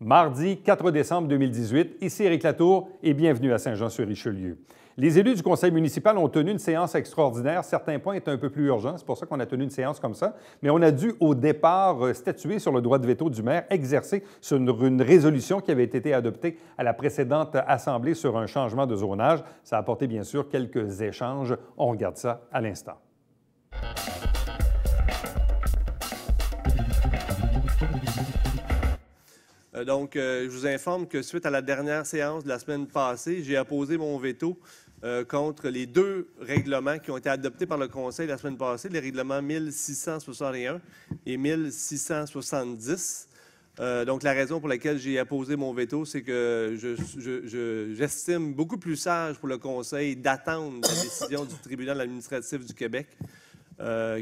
Mardi 4 décembre 2018, ici Éric Latour et bienvenue à Saint-Jean-sur-Richelieu. Les élus du conseil municipal ont tenu une séance extraordinaire. Certains points étaient un peu plus urgents, c'est pour ça qu'on a tenu une séance comme ça. Mais on a dû, au départ, statuer sur le droit de veto du maire exercé sur une résolution qui avait été adoptée à la précédente Assemblée sur un changement de zonage. Ça a apporté, bien sûr, quelques échanges. On regarde ça à l'instant. Donc, je vous informe que suite à la dernière séance de la semaine passée, j'ai apposé mon veto contre les deux règlements qui ont été adoptés par le Conseil la semaine passée, les règlements 1661 et 1670. Donc, la raison pour laquelle j'ai apposé mon veto, c'est que j'estime beaucoup plus sage pour le Conseil d'attendre la décision du tribunal administratif du Québec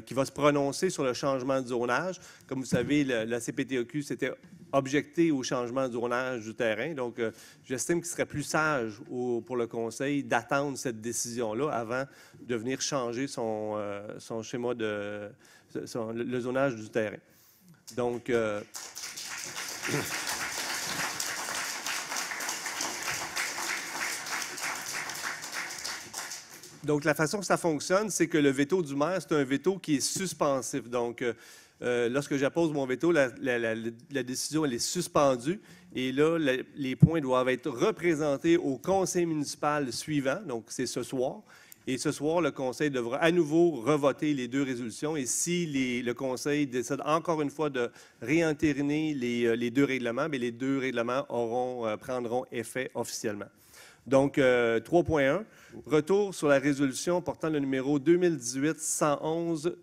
qui va se prononcer sur le changement de zonage. Comme vous savez, la CPTEQ s'était objectée au changement de zonage du terrain. Donc, j'estime qu'il serait plus sage pour le Conseil d'attendre cette décision-là avant de venir changer son schéma le zonage du terrain. Donc, donc, la façon que ça fonctionne, c'est que le veto du maire, c'est un veto qui est suspensif. Donc, lorsque j'appose mon veto, la décision elle est suspendue. Et là, les points doivent être représentés au conseil municipal suivant. Donc, c'est ce soir. Et ce soir, le conseil devra à nouveau revoter les deux résolutions. Et si le conseil décide encore une fois de réentériner les deux règlements, bien, les deux règlements prendront effet officiellement. Donc, 3.1, retour sur la résolution portant le numéro 2018-111-908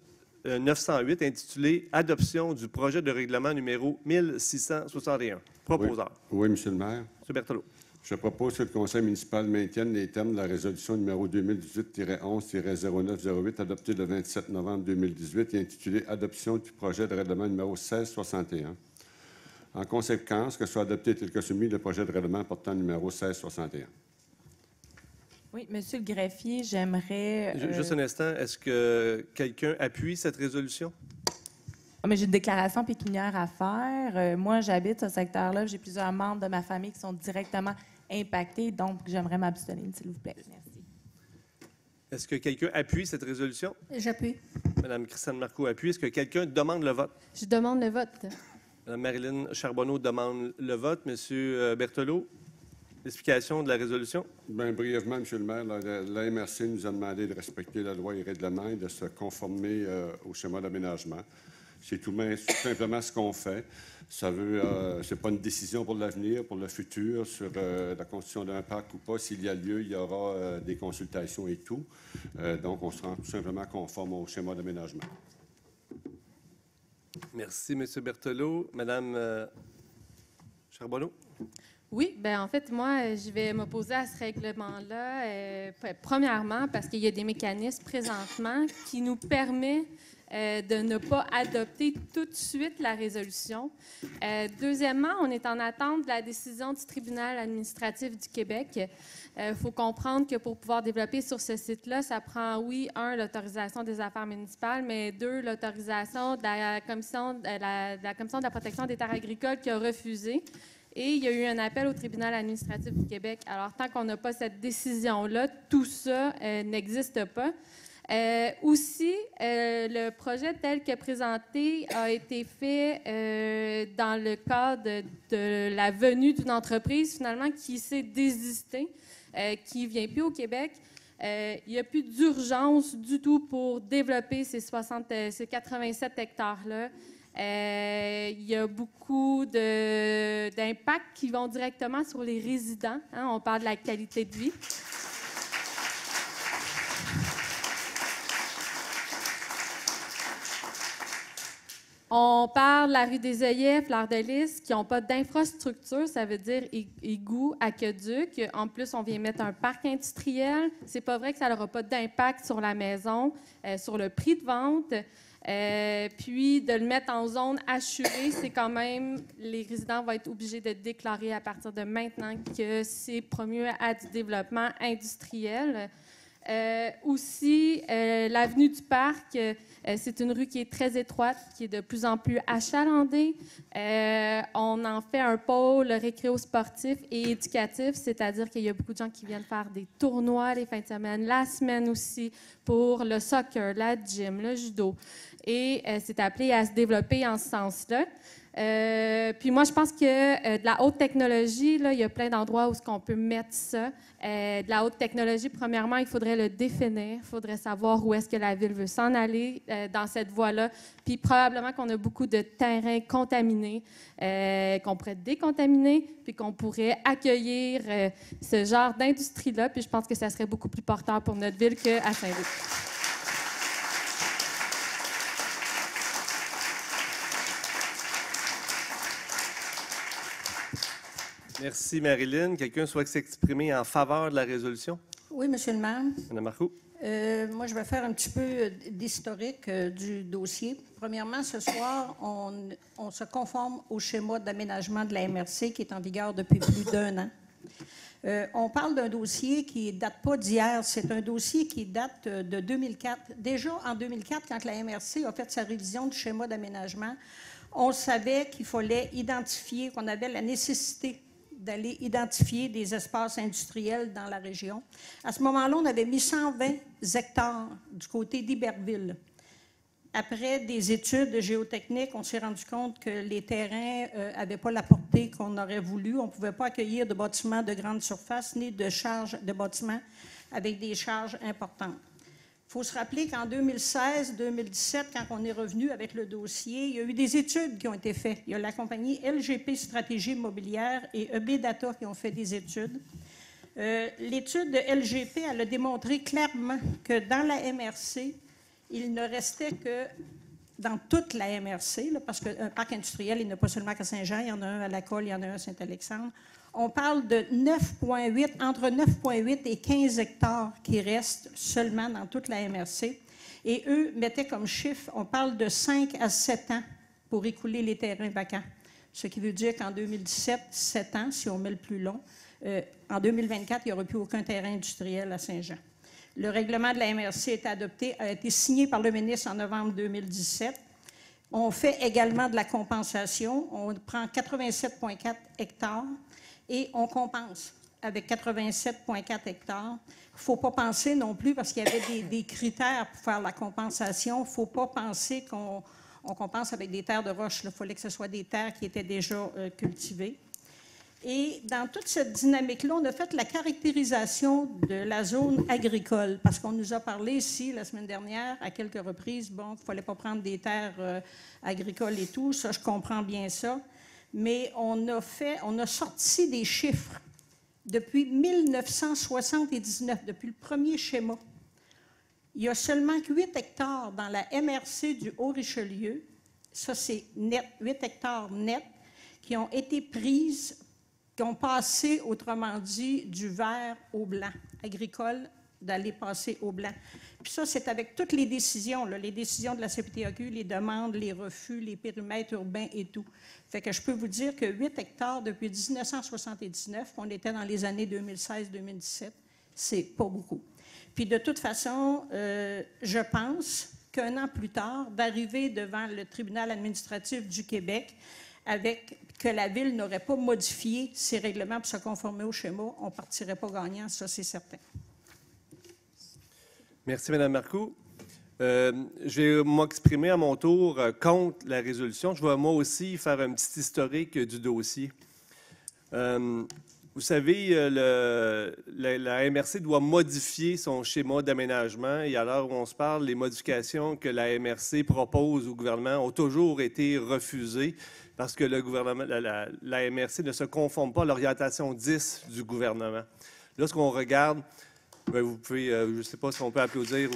intitulé « Adoption du projet de règlement numéro 1661 ». Proposeur. Oui, Monsieur le maire. M. Berthelot. Je propose que le conseil municipal maintienne les termes de la résolution numéro 2018-11-0908 adoptée le 27 novembre 2018 et intitulée « Adoption du projet de règlement numéro 1661 ». En conséquence, que soit adopté tel que soumis le projet de règlement portant numéro 1661. Oui, Monsieur le greffier, j'aimerais... Juste un instant, est-ce que quelqu'un appuie cette résolution? Mais j'ai une déclaration pécuniaire à faire. Moi, j'habite ce secteur-là. J'ai plusieurs membres de ma famille qui sont directement impactés, donc j'aimerais m'abstenir, s'il vous plaît. Merci. Est-ce que quelqu'un appuie cette résolution? J'appuie. Mme Christiane Marcoux appuie. Est-ce que quelqu'un demande le vote? Je demande le vote. Mme Marilyn Charbonneau demande le vote. M. Berthelot, l'explication de la résolution? Bien, brièvement, M. le maire, la MRC nous a demandé de respecter la loi et le règlement et de se conformer au schéma d'aménagement. C'est tout simplement ce qu'on fait. Ça veut, c'est pas une décision pour l'avenir, pour le futur, sur la construction d'un parc ou pas. S'il y a lieu, il y aura des consultations et tout. Donc, on se rend tout simplement conforme au schéma d'aménagement. Merci, M. Berthelot. Mme Charbonneau? Oui, bien en fait, moi, je vais m'opposer à ce règlement-là. Premièrement, parce qu'il y a des mécanismes présentement qui nous permettent de ne pas adopter tout de suite la résolution. Deuxièmement, on est en attente de la décision du tribunal administratif du Québec. Il faut comprendre que pour pouvoir développer sur ce site-là, ça prend, oui, l'autorisation des affaires municipales, mais deux, l'autorisation de la Commission de la protection des terres agricoles qui a refusé. Et il y a eu un appel au tribunal administratif du Québec. Alors, tant qu'on n'a pas cette décision-là, tout ça n'existe pas. Aussi, le projet tel que présenté a été fait dans le cadre de la venue d'une entreprise, finalement, qui s'est désistée, qui ne vient plus au Québec. Il n'y a plus d'urgence du tout pour développer ces 87 hectares-là. Il y a beaucoup d'impacts qui vont directement sur les résidents. Hein, on parle de la qualité de vie. On parle de la rue des Œillets, Fleur de Lys, qui n'ont pas d'infrastructure, ça veut dire égouts, aqueduc. En plus, on vient mettre un parc industriel. C'est pas vrai que ça n'aura pas d'impact sur la maison, sur le prix de vente. Puis, de le mettre en zone assurée, c'est quand même, les résidents vont être obligés de déclarer à partir de maintenant que c'est promu à du développement industriel. Aussi, l'avenue du Parc, c'est une rue qui est très étroite, qui est de plus en plus achalandée. On en fait un pôle récréo-sportif et éducatif, c'est-à-dire qu'il y a beaucoup de gens qui viennent faire des tournois les fins de semaine, la semaine aussi, pour le soccer, la gym, le judo. Et c'est appelé à se développer en ce sens-là. Puis moi, je pense que de la haute technologie, là, il y a plein d'endroits où on peut mettre ça. De la haute technologie, premièrement, il faudrait le définir. Il faudrait savoir où est-ce que la ville veut s'en aller dans cette voie-là. Puis probablement qu'on a beaucoup de terrains contaminés, qu'on pourrait décontaminer, puis qu'on pourrait accueillir ce genre d'industrie-là. Puis je pense que ça serait beaucoup plus porteur pour notre ville qu'à Saint-Luc. Merci, Marilyn. Quelqu'un souhaite s'exprimer en faveur de la résolution? Oui, Monsieur le maire. Mme Marcoux. Moi, je vais faire un petit peu d'historique du dossier. Premièrement, ce soir, on se conforme au schéma d'aménagement de la MRC qui est en vigueur depuis plus d'1 an. On parle d'un dossier qui ne date pas d'hier. C'est un dossier qui date de 2004. Déjà, en 2004, quand la MRC a fait sa révision du schéma d'aménagement, on savait qu'il fallait identifier, qu'on avait la nécessité d'aller identifier des espaces industriels dans la région. À ce moment-là, on avait mis 120 hectares du côté d'Iberville. Après des études géotechniques, on s'est rendu compte que les terrains n'avaient pas la portée qu'on aurait voulu. On ne pouvait pas accueillir de bâtiments de grande surface ni de charges de bâtiments avec des charges importantes. Il faut se rappeler qu'en 2016-2017, quand on est revenu avec le dossier, il y a eu des études qui ont été faites. Il y a la compagnie LGP Stratégie Immobilière et EB Data qui ont fait des études. L'étude de LGP, elle a démontré clairement que dans la MRC, il ne restait que dans toute la MRC, là, parce qu'un parc industriel, il n'y en a pas seulement qu'à Saint-Jean, il y en a un à La Colle, il y en a un à Saint-Alexandre. On parle de 9,8, entre 9,8 et 15 hectares qui restent seulement dans toute la MRC. Et eux mettaient comme chiffre, on parle de 5 à 7 ans pour écouler les terrains vacants. Ce qui veut dire qu'en 2017, 7 ans, si on met le plus long, en 2024, il n'y aura plus aucun terrain industriel à Saint-Jean. Le règlement de la MRC est adopté, a été signé par le ministre en novembre 2017. On fait également de la compensation. On prend 87,4 hectares et on compense avec 87,4 hectares. Il ne faut pas penser non plus, parce qu'il y avait des critères pour faire la compensation, il ne faut pas penser qu'on compense avec des terres de roche. Il fallait que ce soit des terres qui étaient déjà cultivées. Et dans toute cette dynamique-là, on a fait la caractérisation de la zone agricole, parce qu'on nous a parlé ici, la semaine dernière, à quelques reprises, bon, qu'il ne fallait pas prendre des terres agricoles et tout, ça, je comprends bien ça, mais on a sorti des chiffres depuis 1979, depuis le premier schéma. Il y a seulement que 8 hectares dans la MRC du Haut-Richelieu, ça c'est net, 8 hectares net, qui ont été prises, qui ont passé, autrement dit, du vert au blanc, agricole, d'aller passer au blanc. Puis ça, c'est avec toutes les décisions, là, les décisions de la CPTAQ, les demandes, les refus, les périmètres urbains et tout. Fait que je peux vous dire que 8 hectares depuis 1979, on était dans les années 2016-2017, c'est pas beaucoup. Puis de toute façon, je pense qu'un an plus tard, d'arriver devant le tribunal administratif du Québec, avec que la Ville n'aurait pas modifié ses règlements pour se conformer au schéma, on ne partirait pas gagnant, ça c'est certain. Merci, Mme Marcoux. Je vais m'exprimer à mon tour contre la résolution. Je vais moi aussi faire un petit historique du dossier. Vous savez, la MRC doit modifier son schéma d'aménagement et à l'heure où on se parle, les modifications que la MRC propose au gouvernement ont toujours été refusées parce que le gouvernement, la MRC ne se conforme pas à l'orientation 10 du gouvernement. Lorsqu'on regarde, bien, vous pouvez, je ne sais pas si on peut applaudir ou...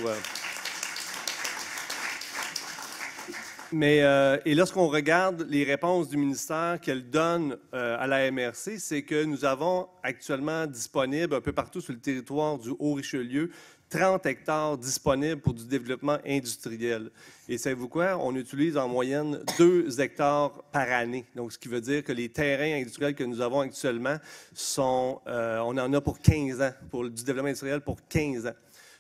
et lorsqu'on regarde les réponses du ministère qu'elle donne à la MRC, c'est que nous avons actuellement disponible un peu partout sur le territoire du Haut-Richelieu 30 hectares disponibles pour du développement industriel. Et savez-vous quoi? On utilise en moyenne 2 hectares par année. Donc, ce qui veut dire que les terrains industriels que nous avons actuellement sont... on en a pour 15 ans, pour du développement industriel pour 15 ans.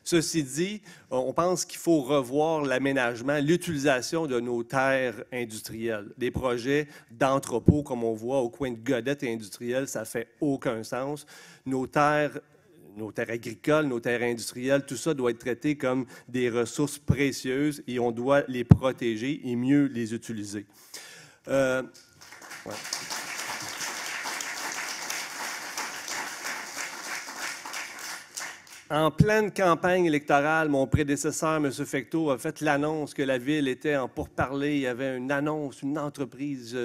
Ceci dit, on pense qu'il faut revoir l'aménagement, l'utilisation de nos terres industrielles. Des projets d'entrepôts, comme on voit au coin de Godette et industrielle, ça ne fait aucun sens. Nos terres agricoles, nos terres industrielles, tout ça doit être traité comme des ressources précieuses et on doit les protéger et mieux les utiliser. Ouais. En pleine campagne électorale, mon prédécesseur, M. Fecteau, a fait l'annonce que la Ville était en pourparlers. Il y avait une annonce, une entreprise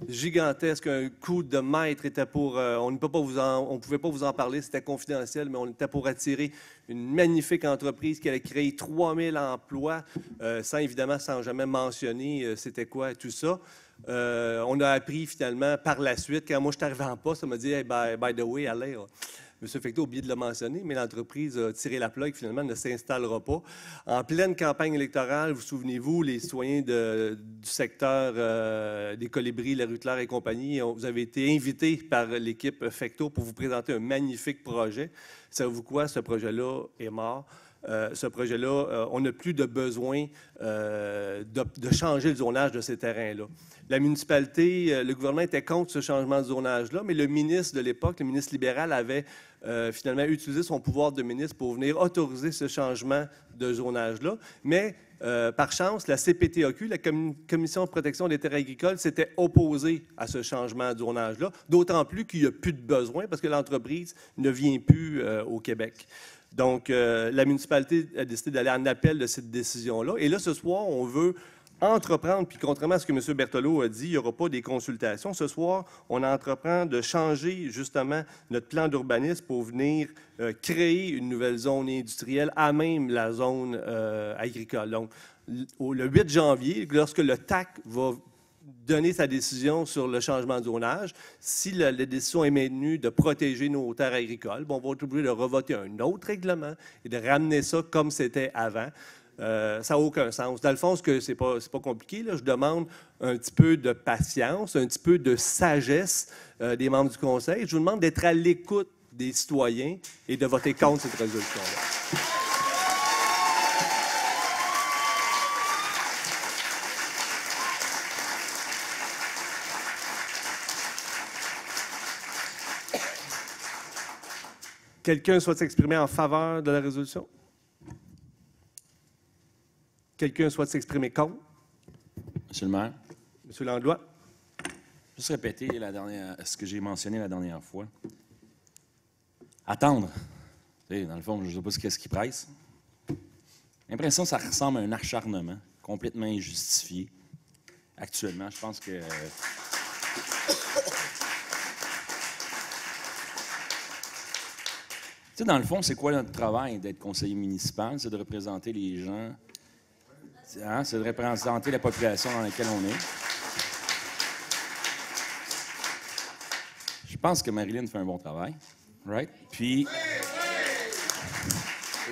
gigantesque, un coup de maître était pour... on ne pouvait pas vous en parler, c'était confidentiel, mais on était pour attirer une magnifique entreprise qui allait créer 3000 emplois, sans jamais mentionner c'était quoi tout ça. On a appris finalement par la suite, quand moi je suis arrivé en poste, on m'a dit hey, by the way, allez... M. Fecteau a oublié de le mentionner, mais l'entreprise a tiré la plug, finalement, ne s'installera pas. En pleine campagne électorale, vous souvenez-vous, les citoyens du secteur des Colibris, la rue Claire et compagnie, vous avez été invités par l'équipe Fecteau pour vous présenter un magnifique projet. Savez-vous quoi? Ce projet-là est mort. Ce projet-là, on n'a plus de besoin de changer le zonage de ces terrains-là. La municipalité, le gouvernement était contre ce changement de zonage-là, mais le ministre de l'époque, le ministre libéral, avait finalement utilisé son pouvoir de ministre pour venir autoriser ce changement de zonage-là. Mais par chance, la CPTAQ, la Commission de protection des terres agricoles, s'était opposée à ce changement de zonage-là, d'autant plus qu'il n'y a plus de besoin parce que l'entreprise ne vient plus au Québec. Donc, la municipalité a décidé d'aller en appel de cette décision-là. Et là, ce soir, on veut entreprendre, puis contrairement à ce que M. Berthelot a dit, il n'y aura pas des consultations. Ce soir, on entreprend de changer justement notre plan d'urbanisme pour venir créer une nouvelle zone industrielle à même la zone agricole. Donc, le 8 janvier, lorsque le TAC va donner sa décision sur le changement de zonage, si la décision est maintenue de protéger nos terres agricoles, bon, on va être obligé de revoter un autre règlement et de ramener ça comme c'était avant. Ça n'a aucun sens. Dans le fond, c'est pas compliqué. Là. Je demande un petit peu de patience, un petit peu de sagesse des membres du Conseil. Je vous demande d'être à l'écoute des citoyens et de voter contre cette résolution-là. Quelqu'un souhaite s'exprimer en faveur de la résolution? Quelqu'un souhaite s'exprimer contre? Monsieur le maire. Monsieur Langlois. Juste répéter ce que j'ai mentionné la dernière fois. Attendre. Dans le fond, je ne sais pas ce qui presse. J'ai l'impression que ça ressemble à un acharnement complètement injustifié. Actuellement, je pense que... Tu sais, dans le fond, c'est quoi notre travail d'être conseiller municipal? C'est de représenter les gens, c'est de représenter la population dans laquelle on est. Je pense que Marilyn fait un bon travail, right? Puis,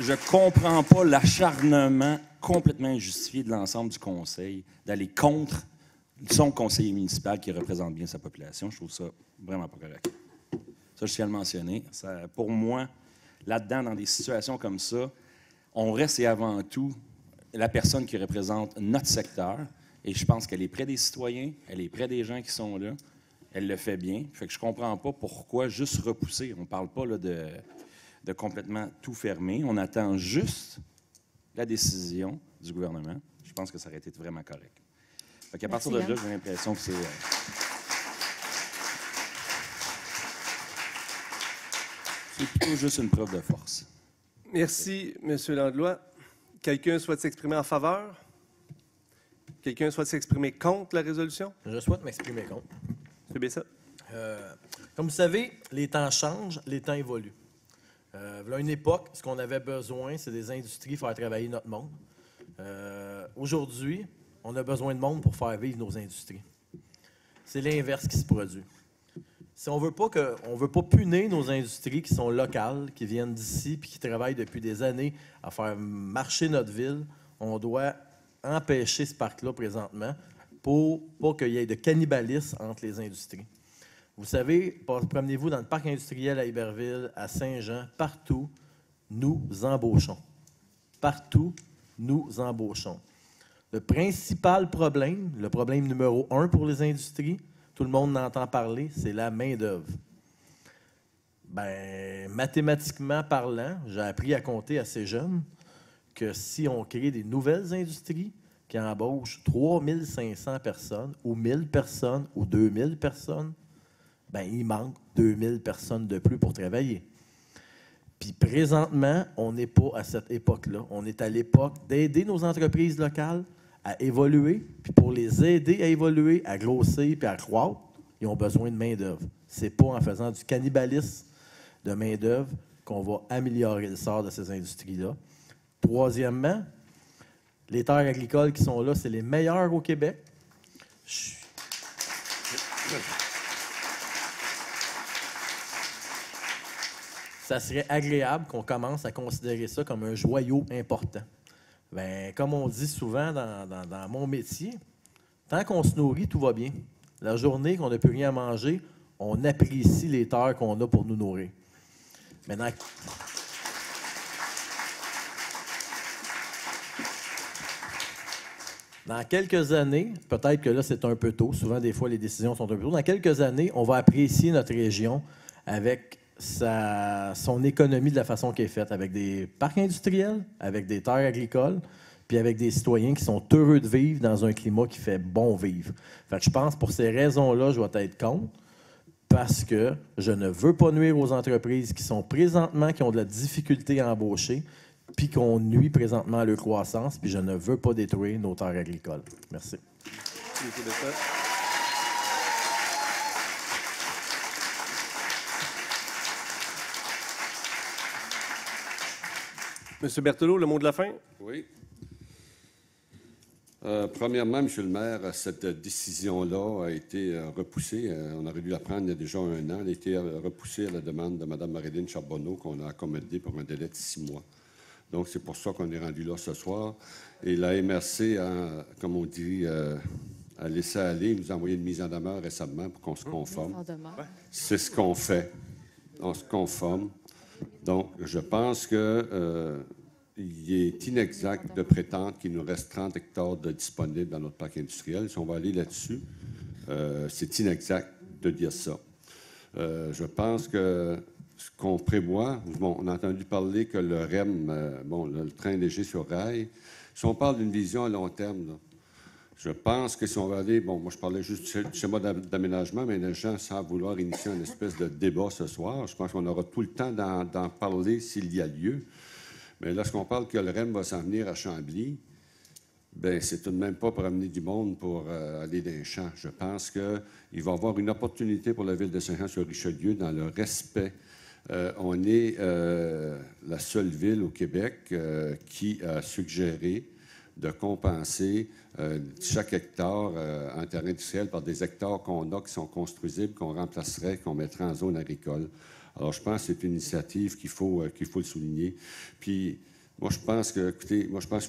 je comprends pas l'acharnement complètement injustifié de l'ensemble du conseil d'aller contre son conseiller municipal qui représente bien sa population. Je trouve ça vraiment pas correct. Ça, je tiens à le mentionner. Ça, pour moi, là-dedans, dans des situations comme ça, on reste et avant tout la personne qui représente notre secteur. Et je pense qu'elle est près des citoyens, elle est près des gens qui sont là. Elle le fait bien. Fait que je ne comprends pas pourquoi juste repousser. On ne parle pas là, de complètement tout fermer. On attend juste la décision du gouvernement. Je pense que ça aurait été vraiment correct. Fait qu'à partir de là, j'ai l'impression que c'est... C'est plutôt juste une preuve de force. Merci, M. Langlois. Quelqu'un souhaite s'exprimer en faveur? Quelqu'un souhaite s'exprimer contre la résolution? Je souhaite m'exprimer contre. M. Bessa. Comme vous savez, les temps changent, les temps évoluent. À une époque, ce qu'on avait besoin, c'est des industries pour faire travailler notre monde. Aujourd'hui, on a besoin de monde pour faire vivre nos industries. C'est l'inverse qui se produit. Si on veut pas punir nos industries qui sont locales, qui viennent d'ici puis qui travaillent depuis des années à faire marcher notre ville, on doit empêcher ce parc-là présentement pour pas qu'il y ait de cannibalisme entre les industries. Vous savez, promenez-vous dans le parc industriel à Iberville, à Saint-Jean, partout, nous embauchons. partout, nous embauchons. Le principal problème, le problème numéro 1 pour les industries, tout le monde en entend parler, c'est la main-d'œuvre. Bien, mathématiquement parlant, j'ai appris à compter assez jeune que si on crée des nouvelles industries qui embauchent 3500 personnes, ou 1000 personnes, ou 2000 personnes, bien, il manque 2000 personnes de plus pour travailler. Puis présentement, on n'est pas à cette époque-là. On est à l'époque d'aider nos entreprises locales à évoluer. Puis pour les aider à évoluer, à grossir puis à croître, ils ont besoin de main-d'œuvre. Ce n'est pas en faisant du cannibalisme de main-d'œuvre qu'on va améliorer le sort de ces industries-là. Troisièmement, les terres agricoles qui sont là, c'est les meilleures au Québec. Ça serait agréable qu'on commence à considérer ça comme un joyau important. Bien, comme on dit souvent dans mon métier, tant qu'on se nourrit, tout va bien. La journée qu'on n'a plus rien à manger, on apprécie les terres qu'on a pour nous nourrir. Maintenant, dans quelques années, peut-être que là c'est un peu tôt, souvent des fois les décisions sont un peu tôt, dans quelques années, on va apprécier notre région avec son économie de la façon qu'elle est faite, avec des parcs industriels, avec des terres agricoles, puis avec des citoyens qui sont heureux de vivre dans un climat qui fait bon vivre. Fait que je pense pour ces raisons-là, je vais être contre, parce que je ne veux pas nuire aux entreprises qui sont présentement, qui ont de la difficulté à embaucher, puis qu'on nuit présentement à leur croissance, puis je ne veux pas détruire nos terres agricoles. Merci. M. Berthelot, le mot de la fin? Oui. Premièrement, M. le maire, cette décision-là a été repoussée. On aurait dû la prendre il y a déjà 1 an. Elle a été repoussée à la demande de Mme Marilyn Charbonneau, qu'on a accommodée pour un délai de 6 mois. Donc, c'est pour ça qu'on est rendu là ce soir. Et la MRC, comme on dit, a laissé aller. Il nous a envoyé une mise en demeure récemment pour qu'on se conforme. C'est ce qu'on fait. On se conforme. Donc, je pense que il est inexact de prétendre qu'il nous reste 30 hectares de disponibles dans notre parc industriel. Si on va aller là-dessus, c'est inexact de dire ça. Je pense que ce qu'on prévoit, bon, on a entendu parler que le REM, le train léger sur rail, si on parle d'une vision à long terme, là, je pense que si on va aller, bon, moi je parlais juste du schéma d'aménagement, mais les gens, sans vouloir initier une espèce de débat ce soir, je pense qu'on aura tout le temps d'en parler s'il y a lieu. Mais lorsqu'on parle que le REM va s'en venir à Chambly, bien, c'est tout de même pas pour amener du monde pour aller dans les champs. Je pense qu'il va y avoir une opportunité pour la ville de Saint-Jean-sur-Richelieu dans le respect. On est la seule ville au Québec qui a suggéré de compenser chaque hectare en terrain industriel par des hectares qu'on a qui sont construisibles, qu'on remplacerait, qu'on mettrait en zone agricole. Alors, je pense que c'est une initiative qu'il faut le souligner. Puis, moi, je pense qu'il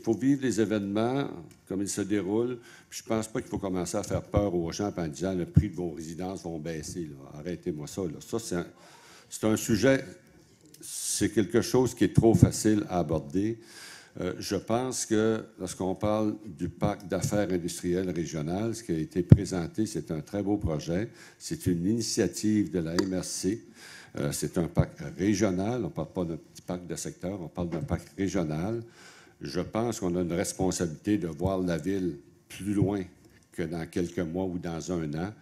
faut vivre les événements comme ils se déroulent. Puis, je ne pense pas qu'il faut commencer à faire peur aux gens en disant le prix de vos résidences vont baisser. Là. Arrêtez-moi ça. Là. Ça, c'est un sujet, c'est quelque chose qui est trop facile à aborder. Je pense que lorsqu'on parle du parc d'affaires industrielles régionales, ce qui a été présenté, c'est un très beau projet. C'est une initiative de la MRC. C'est un parc régional. On ne parle pas d'un petit parc de secteur, on parle d'un parc régional. Je pense qu'on a une responsabilité de voir la ville plus loin que dans quelques mois ou dans 1 an.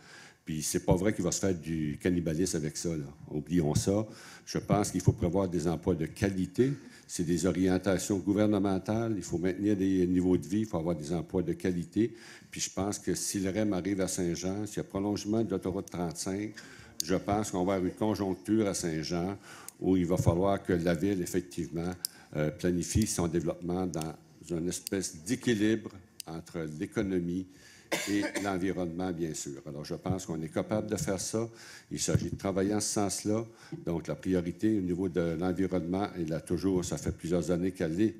Puis c'est pas vrai qu'il va se faire du cannibalisme avec ça, là. Oublions ça. Je pense qu'il faut prévoir des emplois de qualité. C'est des orientations gouvernementales. Il faut maintenir des niveaux de vie. Il faut avoir des emplois de qualité. Puis je pense que si le REM arrive à Saint-Jean, s'il y a prolongement de l'autoroute 35, je pense qu'on va avoir une conjoncture à Saint-Jean où il va falloir que la ville, effectivement, planifie son développement dans une espèce d'équilibre entre l'économie et l'environnement, bien sûr. Alors, je pense qu'on est capable de faire ça. Il s'agit de travailler en ce sens-là. Donc, la priorité au niveau de l'environnement, ça fait plusieurs années qu'elle est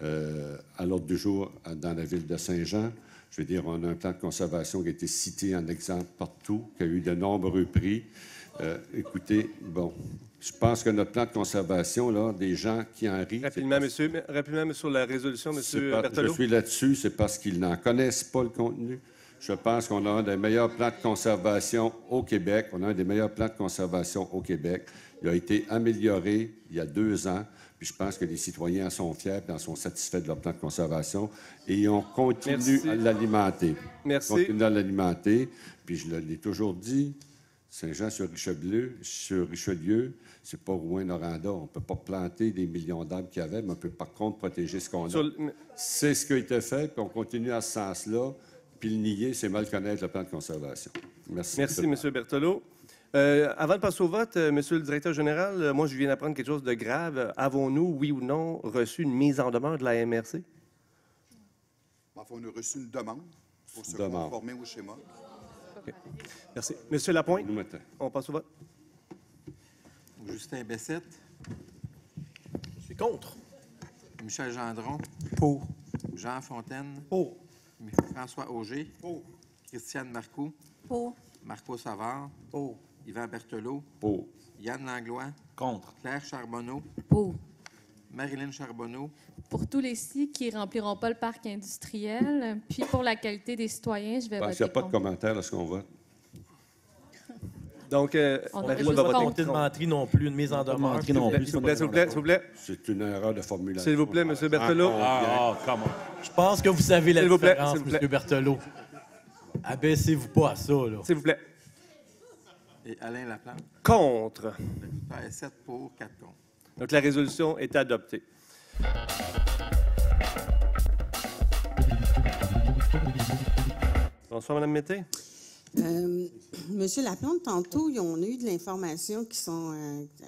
à l'ordre du jour dans la ville de Saint-Jean. Je veux dire, on a un plan de conservation qui a été cité en exemple partout, qui a eu de nombreux prix. Écoutez, bon, je pense que notre plan de conservation, là, des gens qui en rient... Rapidement, monsieur, sur la résolution, monsieur Berthelot. Je suis là-dessus, c'est parce qu'ils n'en connaissent pas le contenu. Je pense qu'on a un des meilleurs plans de conservation au Québec. On a un des meilleurs plans de conservation au Québec. Il a été amélioré il y a 2 ans. Puis je pense que les citoyens en sont fiers et en sont satisfaits de leur plan de conservation. Et on continue à l'alimenter. Merci. On continue à l'alimenter. Puis je l'ai toujours dit, Saint-Jean-sur-Richelieu, c'est pas Rouyn-Noranda. On ne peut pas planter des millions d'arbres qu'il y avait, mais on peut par contre protéger ce qu'on a. C'est ce qui a été fait, puis on continue à ce sens-là. Puis le nier, c'est mal connaître le plan de conservation. Merci. Merci, M. Berthelot. Avant de passer au vote, Monsieur le directeur général, moi, je viens d'apprendre quelque chose de grave. Avons-nous, oui ou non, reçu une mise en demeure de la MRC? Enfin, on a reçu une demande pour se conformer au schéma. Okay. Merci. Monsieur Lapointe, on passe au vote. Justin Bessette. Je suis contre. Michel Gendron. Pour. Jean Fontaine. Pour. François Auger. Pour. Christiane Marcoux. Pour. Marco Savard. Pour. Yvan Berthelot. Pour. Yann Langlois. Contre. Claire Charbonneau. Pour. Marilyn Charbonneau. Pour tous les sites qui ne rempliront pas le parc industriel, puis pour la qualité des citoyens, je vais voter S'il n'y a pas de contre. commentaire à ce qu'on vote. Donc, On Marilyn va va voter voter Compter de menterie non plus, une mise en demeure. Menterie non plus. S'il vous plaît, s'il vous plaît, s'il vous plaît. C'est une erreur de formulation. S'il vous plaît, M. Berthelot. Comment? Je pense que vous savez la S'il vous plaît, différence, s'il vous plaît. M. Berthelot. Abaissez-vous pas à ça, là. S'il vous plaît. Et Alain Laplante. Contre. Le scrutin est 7 pour, 4 contre. Donc, la résolution est adoptée. Bonsoir, Mme Mété. Monsieur Laplante, tantôt, on a eu de l'information qui sont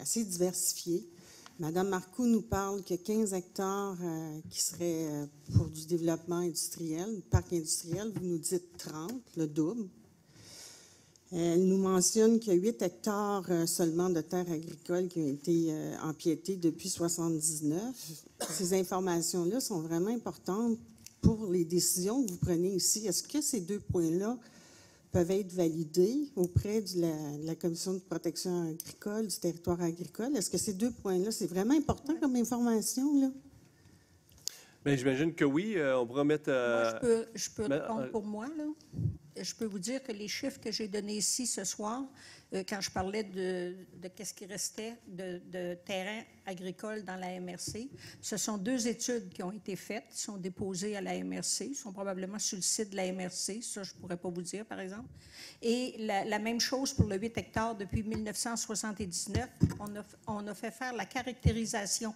assez diversifiées. Madame Marcoux nous parle que 15 hectares qui seraient pour du développement industriel, parc industriel. Vous nous dites 30, le double. Elle nous mentionne qu'il y a 8 hectares seulement de terres agricoles qui ont été empiétées depuis 1979. Ces informations-là sont vraiment importantes pour les décisions que vous prenez ici. Est-ce que ces 2 points-là peuvent être validés auprès de la Commission de protection agricole, du territoire agricole? Est-ce que ces 2 points-là, c'est vraiment important comme information, là? Bien, j'imagine que oui. On pourra mettre... Moi, je peux répondre pour moi, là. Je peux vous dire que les chiffres que j'ai donnés ici ce soir, quand je parlais de qu'est-ce qui restait de terrain agricole dans la MRC, ce sont 2 études qui ont été faites, qui sont déposées à la MRC, sont probablement sur le site de la MRC, ça je ne pourrais pas vous dire par exemple. Et la même chose pour le 8 hectares depuis 1979, on a fait faire la caractérisation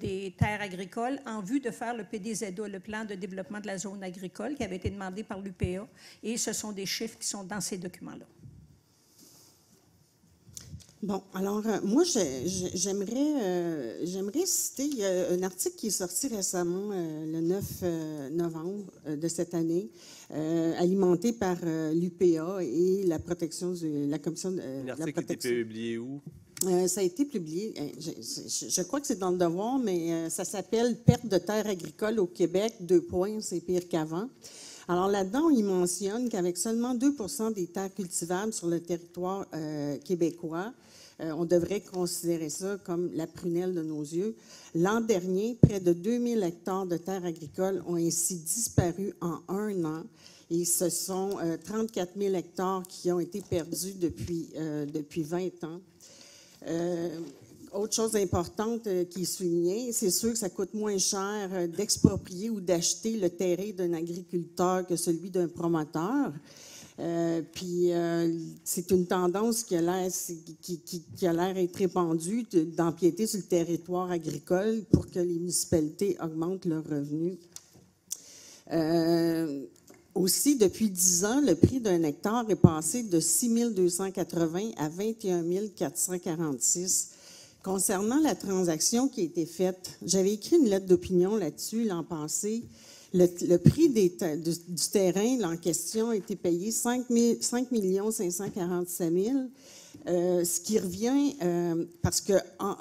des terres agricoles en vue de faire le PDZA, le plan de développement de la zone agricole qui avait été demandé par l'UPA. Et ce sont des chiffres qui sont dans ces documents-là. Bon, alors, moi, j'aimerais citer, il y a un article qui est sorti récemment, le 9 novembre de cette année, alimenté par l'UPA et la Commission de la protection. L'article a été publié où? Ça a été publié, je crois que c'est dans le Devoir, mais ça s'appelle « Perte de terres agricoles au Québec, 2 points, c'est pire qu'avant ». Alors là-dedans, il mentionne qu'avec seulement 2 % des terres cultivables sur le territoire québécois, on devrait considérer ça comme la prunelle de nos yeux. L'an dernier, près de 2000 hectares de terres agricoles ont ainsi disparu en 1 an. Et ce sont 34 000 hectares qui ont été perdus depuis 20 ans. Autre chose importante qui est soulignée, c'est sûr que ça coûte moins cher d'exproprier ou d'acheter le terrain d'un agriculteur que celui d'un promoteur. Puis c'est une tendance qui a l'air être répandue d'empiéter sur le territoire agricole pour que les municipalités augmentent leurs revenus. Aussi, depuis 10 ans, le prix d'un hectare est passé de 6 280 à 21 446. Concernant la transaction qui a été faite, j'avais écrit une lettre d'opinion là-dessus l'an passé. Le prix du terrain en question a été payé 5 547 000. Ce qui revient, parce que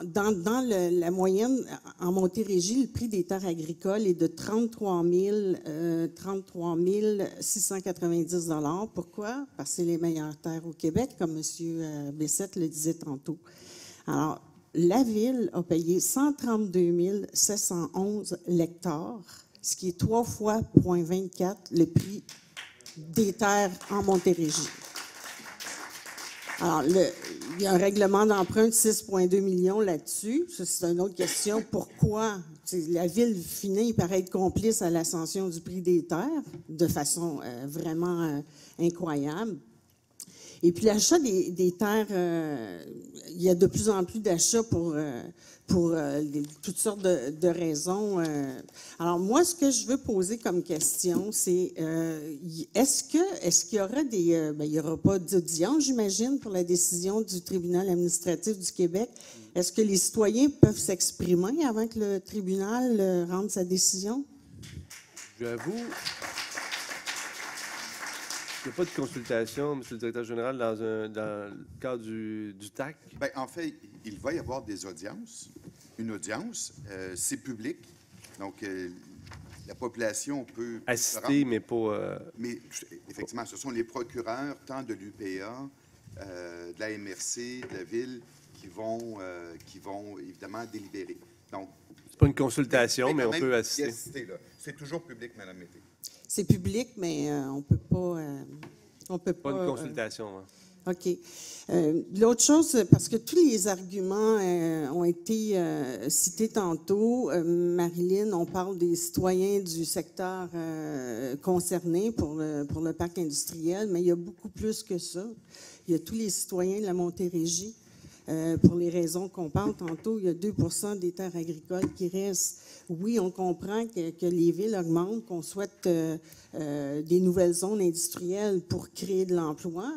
dans la moyenne, en Montérégie, le prix des terres agricoles est de 33 690 $. Pourquoi? Parce que c'est les meilleures terres au Québec, comme M. Bessette le disait tantôt. Alors, la Ville a payé 132 711 l'hectare, ce qui est 3 fois 0,24 le prix des terres en Montérégie. Alors, il y a un règlement d'emprunt de 6,2 millions là-dessus. Ça, c'est une autre question. Pourquoi? La Ville finit par être complice à l'ascension du prix des terres de façon vraiment incroyable. Et puis, l'achat des terres, il y a de plus en plus d'achats pour toutes sortes de raisons. Alors, moi, ce que je veux poser comme question, c'est est-ce qu'il y aura il n'y aura pas d'audience, j'imagine, pour la décision du tribunal administratif du Québec. Est-ce que les citoyens peuvent s'exprimer avant que le tribunal rende sa décision? J'avoue. Il n'y a pas de consultation, M. le directeur général, dans le cadre du TAC? Bien, en fait, il va y avoir des audiences. Une audience, c'est public. Donc, la population peut... Assister, mais pas... Mais effectivement, ce sont les procureurs, tant de l'UPA, de la MRC, de la Ville, qui vont évidemment délibérer. Donc, c'est pas une consultation, mais on peut assister. C'est toujours public, Mme Mété. C'est public, mais on peut pas... Pas une consultation. OK. L'autre chose, parce que tous les arguments ont été cités tantôt, Marilyn, on parle des citoyens du secteur concerné pour le parc industriel, mais il y a beaucoup plus que ça. Il y a tous les citoyens de la Montérégie. Pour les raisons qu'on parle tantôt, il y a 2 % des terres agricoles qui restent. Oui, on comprend que les villes augmentent, qu'on souhaite des nouvelles zones industrielles pour créer de l'emploi,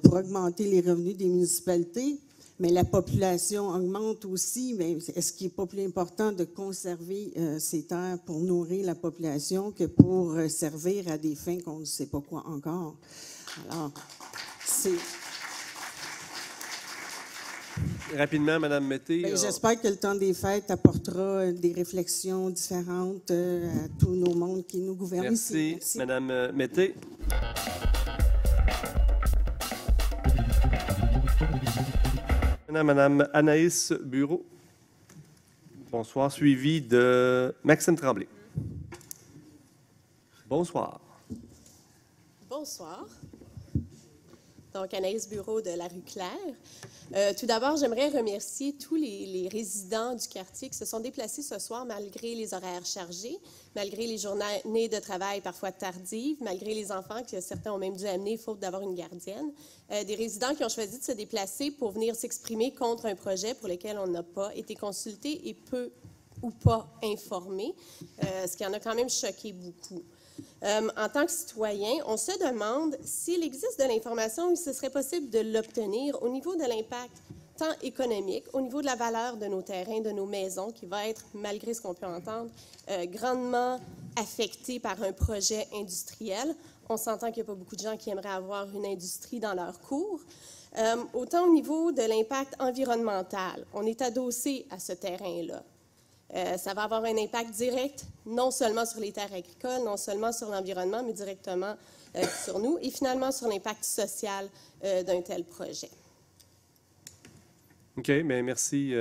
pour augmenter les revenus des municipalités, mais la population augmente aussi. Mais est-ce qu'il n'est pas plus important de conserver ces terres pour nourrir la population que pour servir à des fins qu'on ne sait pas quoi encore? Alors, c'est... Rapidement, Mme Mété. J'espère que le temps des fêtes apportera des réflexions différentes à tous nos mondes qui nous gouvernent. Merci, Merci. Mme Mété. Madame Anaïs Bureau. Bonsoir, suivi de Maxime Tremblay. Bonsoir. Bonsoir. Donc, Anaïs Bureau de la rue Claire. Tout d'abord, j'aimerais remercier tous les résidents du quartier qui se sont déplacés ce soir malgré les horaires chargés, malgré les journées de travail parfois tardives, malgré les enfants que certains ont même dû amener faute d'avoir une gardienne. Des résidents qui ont choisi de se déplacer pour venir s'exprimer contre un projet pour lequel on n'a pas été consulté et peu ou pas informé, ce qui en a quand même choqué beaucoup. En tant que citoyen, on se demande s'il existe de l'information, si ce serait possible de l'obtenir au niveau de l'impact tant économique, au niveau de la valeur de nos terrains, de nos maisons, qui va être, malgré ce qu'on peut entendre, grandement affecté par un projet industriel. On s'entend qu'il n'y a pas beaucoup de gens qui aimeraient avoir une industrie dans leur cours. Autant au niveau de l'impact environnemental, on est adossé à ce terrain-là. Ça va avoir un impact direct, non seulement sur les terres agricoles, non seulement sur l'environnement, mais directement sur nous, et finalement sur l'impact social d'un tel projet. OK, bien, merci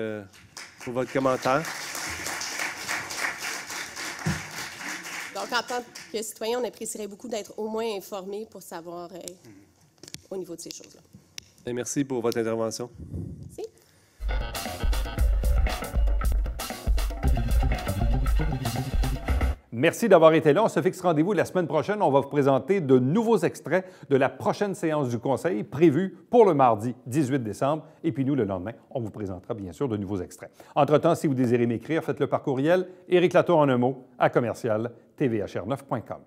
pour votre commentaire. Donc, en tant que citoyen, on apprécierait beaucoup d'être au moins informé pour savoir au niveau de ces choses-là. Et merci pour votre intervention. Merci. Merci d'avoir été là. On se fixe rendez-vous la semaine prochaine. On va vous présenter de nouveaux extraits de la prochaine séance du Conseil prévue pour le mardi 18 décembre. Et puis nous, le lendemain, on vous présentera bien sûr de nouveaux extraits. Entre-temps, si vous désirez m'écrire, faites-le par courriel. Éric Latour en un mot à commercial tvhr9.com.